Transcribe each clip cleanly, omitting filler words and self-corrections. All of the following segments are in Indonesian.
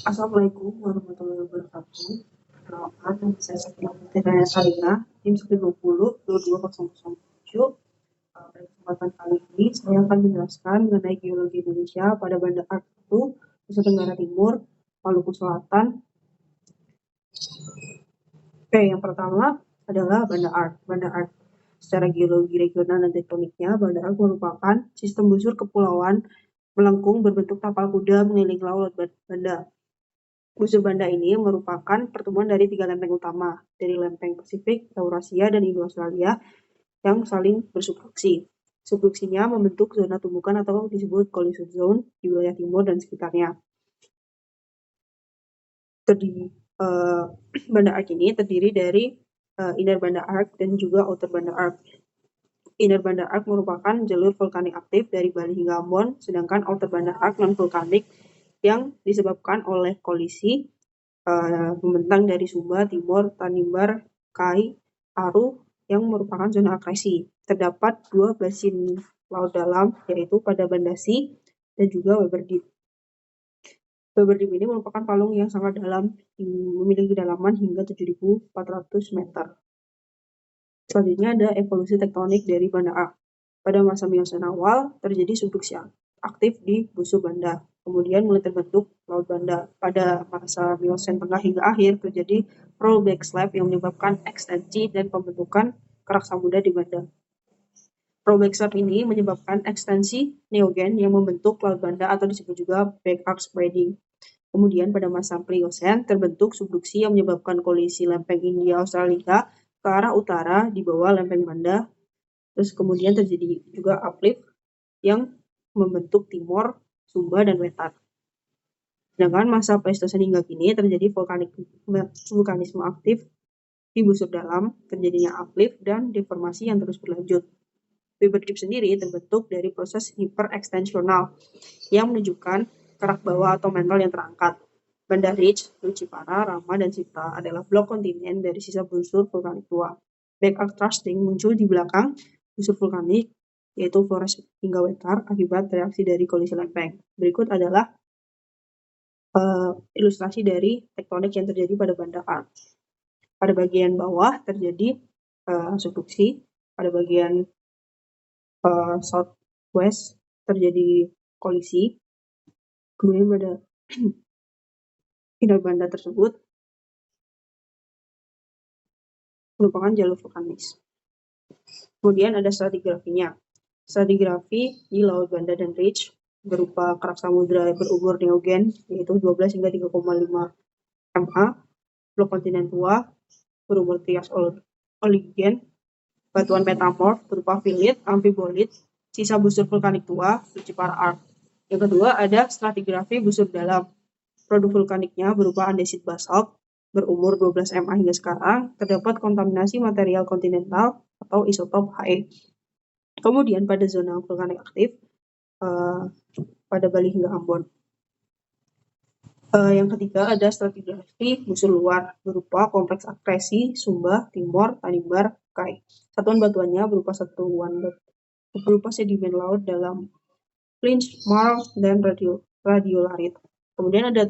Assalamualaikum warahmatullahi wabarakatuh. Perkenalkan, nama saya Safinah Putri Salina, tim 1020-2207. Pada kesempatan kali ini, saya akan menjelaskan mengenai geologi Indonesia pada Banda Aceh 1, Nusa Tenggara Timur, Maluku Selatan. Oke, yang pertama adalah Banda Aceh. Banda Aceh secara geologi regional dan tektoniknya, Banda Aceh merupakan sistem busur kepulauan melengkung berbentuk tapal kuda mengelilingi laut Banda. Busur Banda ini merupakan pertemuan dari 3 lempeng utama, dari lempeng Pasifik, Eurasia, dan Indo-Australia yang saling bersubduksi. Subduksinya membentuk zona tumbukan atau disebut collision zone di wilayah timur dan sekitarnya. Banda Aceh ini terdiri dari Inner Banda Aceh dan juga Outer Banda Aceh. Inner Banda Aceh merupakan jalur vulkanik aktif dari Bali hingga Ambon, sedangkan Outer Banda Aceh non-vulkanik yang disebabkan oleh kolisi membentang dari Sumba, Timor, Tanimbar, Kai, Aru yang merupakan zona akresi. Terdapat 2 basin laut dalam, yaitu pada Banda Sea dan juga Weber Deep. Weber Deep ini merupakan palung yang sangat dalam, memiliki kedalaman hingga 7.400 meter. Selanjutnya ada evolusi tektonik dari Banda Aceh. Pada masa Miosen awal, terjadi subduksi aktif di busur Banda. Kemudian mulai terbentuk Laut Banda. Pada masa Miosen tengah hingga akhir, terjadi rollback slab yang menyebabkan ekstensi dan pembentukan kerak samudra di Banda. Rollback slab ini menyebabkan ekstensi neogen yang membentuk Laut Banda atau disebut juga back arc spreading. Kemudian pada masa Pliocene terbentuk subduksi yang menyebabkan kolisi lempeng India Australia ke arah utara di bawah lempeng Banda. Terus kemudian terjadi juga uplift yang membentuk Timor, Sumba, dan Wetan. Sedangkan masa Pleistocene hingga kini terjadi vulkanisme aktif di busur dalam, terjadinya uplift dan deformasi yang terus berlanjut. Weber Deep sendiri terbentuk dari proses hiperekstensional yang menunjukkan kerak bawah atau mantle yang terangkat. Banda Ridge, Lucipara, Rama, dan Sita adalah blok kontinen dari sisa busur vulkanik tua. Back arc thrusting muncul di belakang busur vulkanik, yaitu Flores hingga Wetar akibat reaksi dari kolisi lempeng. Berikut adalah ilustrasi dari tektonik yang terjadi pada Banda Aceh. Pada bagian bawah terjadi subduksi, pada bagian southwest terjadi kolisi, kemudian pada Inner Banda tersebut merupakan jalur vulkanis. Kemudian ada stratigrafinya. Stratigrafi di Laut Banda dan Ridge berupa kerak samudra berumur neogen, yaitu 12 hingga 3,5 ma, blok kontinen tua berumur Trias Oligen, batuan metamorf berupa filit, amphibolit, sisa busur vulkanik tua, Lucipara Arc. Yang kedua ada stratigrafi busur dalam. Produk vulkaniknya berupa andesit basalt berumur 12 ma hingga sekarang, terdapat kontaminasi material kontinental atau isotop He. Kemudian pada zona vulkanik aktif pada Bali hingga Ambon. Yang ketiga ada stratigrafi busur luar berupa kompleks akresi Sumba, Timor, Tanimbar, Kai. Satuan batuannya berupa sedimen laut dalam flinch, marl, dan radiolarit. Kemudian ada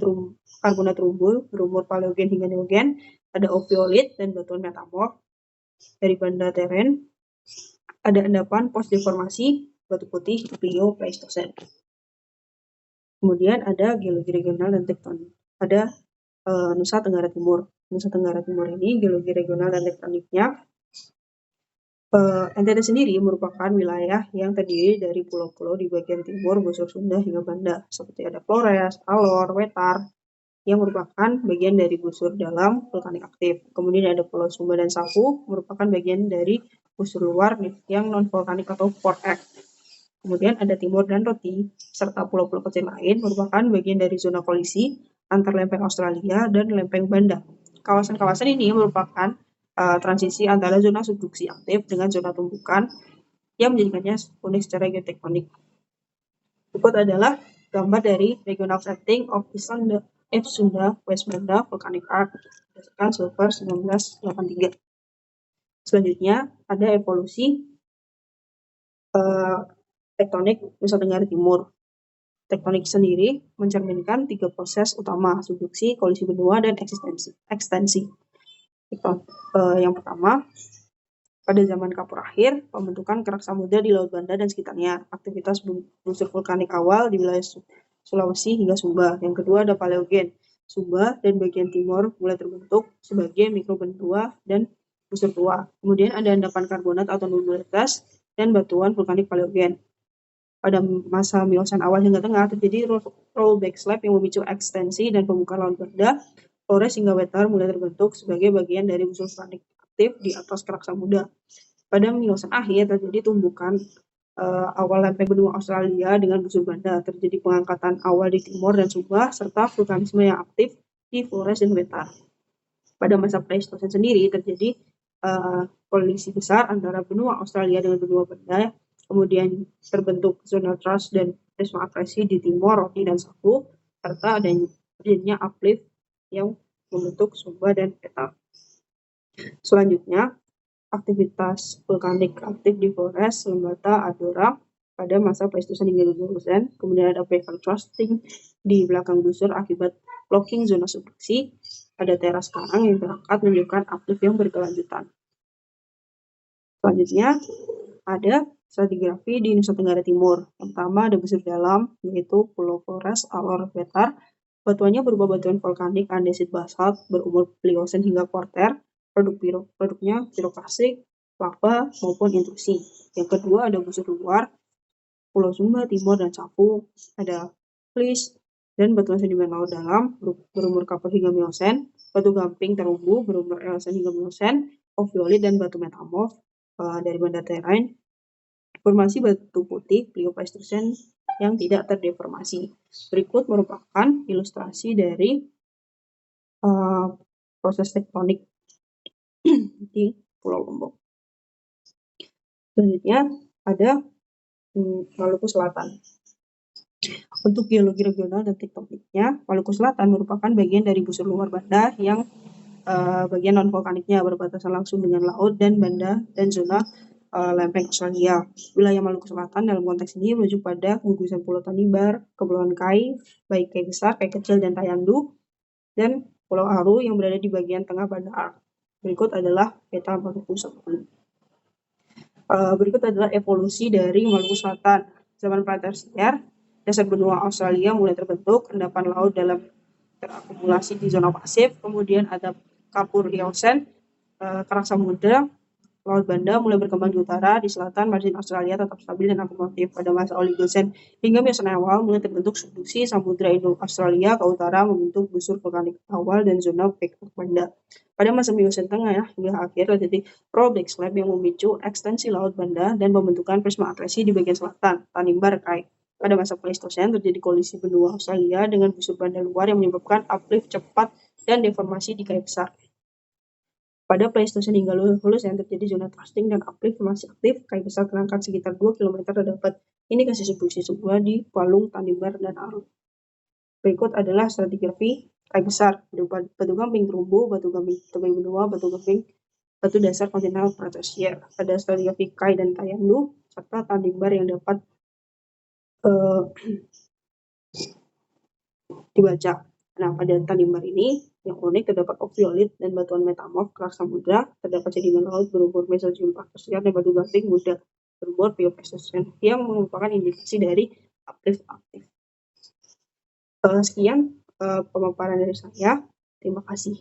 karbonat rumbul berumur paleogen hingga neogen, ada opiolit dan batuan metamorf dari Banda Teren. Ada endapan post deformasi batu putih Plio-Pleistocene. Kemudian ada geologi regional dan tektonik. Ada Nusa Tenggara Timur. Nusa Tenggara Timur ini geologi regional dan tektoniknya. NTT sendiri merupakan wilayah yang terdiri dari pulau-pulau di bagian timur busur Sunda hingga Banda, seperti ada Flores, Alor, Wetar, yang merupakan bagian dari busur dalam vulkanik aktif. Kemudian ada Pulau Sumba dan Sapu, merupakan bagian dari busur luar yang non-vulkanik atau port X. Kemudian ada Timor dan Roti, serta pulau-pulau kecil lain merupakan bagian dari zona kolisi antar lempeng Australia dan lempeng Banda. Kawasan-kawasan ini merupakan transisi antara zona subduksi aktif dengan zona tumbukan yang menjadikannya unik secara geotektonik. Berikut adalah gambar dari regional setting of East Sunda West Banda Volcanic Arc berdasarkan Silver 1983. Selanjutnya ada evolusi tektonik Nusa Tenggara Timur. tektonik sendiri mencerminkan 3 proses utama: subduksi, kolisi benua, dan ekstensi. Yang pertama, pada zaman Kapur akhir, pembentukan kerak samudra di Laut Banda dan sekitarnya, aktivitas busur vulkanik awal di wilayah Sulawesi hingga Sumba. Yang kedua ada Paleogen, Sumba dan bagian timur mulai terbentuk sebagai mikrobenua dan busur tua. Kemudian ada endapan karbonat atau nubulitas dan batuan vulkanik Paleogen. Pada masa Miosen awal hingga tengah terjadi rollback slab yang memicu ekstensi dan pembukaan Laut Banda. Flores hingga Wetar mulai terbentuk sebagai bagian dari busur vulkanik aktif di atas kerak samudra. Pada Miosen akhir terjadi tumbukan awal lempeng benua Australia dengan busur Banda. Terjadi pengangkatan awal di Timor dan Sumba serta vulkanisme yang aktif di Flores dan Wetar. Pada masa Pleistosen sendiri terjadi kolisi besar antara benua Australia dengan benua Banda. Kemudian terbentuk zona thrust dan prisma akresi di Timor, Roti, dan Sapu, serta adanya uplift yang membentuk Sumba dan Wetar. Selanjutnya, aktivitas vulkanik aktif di Flores, Lembata, Adora pada masa Pleistosen hingga Lulusen. Kemudian ada paper thrusting di belakang busur akibat blocking zona subduksi. Ada teras karang yang berangkat menunjukkan uplift yang berkelanjutan. Selanjutnya, ada stratigrafi di Nusa Tenggara Timur. Yang pertama ada busur dalam, yaitu Pulau Flores, Alor, Wetar. Batuannya berupa batuan vulkanik andesit basalt berumur Pliocene hingga Quarter. Produknya piroklastik, lava, maupun intrusi. Yang kedua ada busur luar, Pulau Sumba, Timor, dan Sapu. Ada flis dan batuan sedimen laut dalam berumur Kapur hingga Miosen. Batu gamping terumbu berumur Eosen hingga Miosen. Oviolit dan batu metamorf dari Banda Terrain. Formasi batu putih Pliocene yang tidak terdeformasi. Berikut merupakan ilustrasi dari proses tektonik di Pulau Lombok. Selanjutnya ada Maluku Selatan. Untuk geologi regional dan tektoniknya, Maluku Selatan merupakan bagian dari busur luar Banda yang bagian non-vulkaniknya berbatasan langsung dengan laut dan Banda dan zona lempeng Australia. Wilayah Maluku Selatan dalam konteks ini merujuk pada gugusan Pulau Tanimbar, Kepulauan Kai, baik Kai besar, Kai kecil, dan Tayandu, dan Pulau Aru yang berada di bagian tengah Banda Arc. Berikut adalah peta Maluku Selatan. Berikut adalah evolusi dari Maluku Selatan. Zaman Pratersier, dasar benua Australia mulai terbentuk, endapan laut dalam terakumulasi di zona pasif, kemudian ada Kapur Eosen, kerak samudra, Laut Banda mulai berkembang di utara, di selatan, margin Australia tetap stabil dan akumulatif. Pada masa Oligocene hingga Miosen awal mulai terbentuk subduksi Samudra Indo-Australia ke utara membentuk busur vulkanik awal dan zona Peak Banda. Pada masa Miosen tengah hingga akhir terjadi rollback slab yang memicu ekstensi Laut Banda dan pembentukan prisma akresi di bagian selatan, Tanimbar Kai. Pada masa Pleistosen terjadi kolisi benua Australia dengan busur Banda luar yang menyebabkan uplift cepat dan deformasi di Kai besar. Pada Pleistosen hingga Holosen terjadi zona thrusting dan uplift masih aktif. Kai besar terangkat sekitar 2 km terdapat indikasi subduksi sebuah di Palung, Tanimbar, dan Aru. Berikut adalah stratigrafi Kai besar, batu gamping terumbu, batu gamping tebing benua, batu gamping batu dasar kontinental Pratersier. Ada stratigrafi Kai dan Tayandu serta Tanimbar yang dapat dibaca. Nah, pada Tanimbar ini yang unik terdapat oviolit dan batuan metamorf kerak samudra, terdapat sedimen laut berumur Mesozoikum Pratersier dan batu gamping muda berumur Pliocene yang merupakan indikasi dari uplift aktif. Sekian pemaparan dari saya. Terima kasih.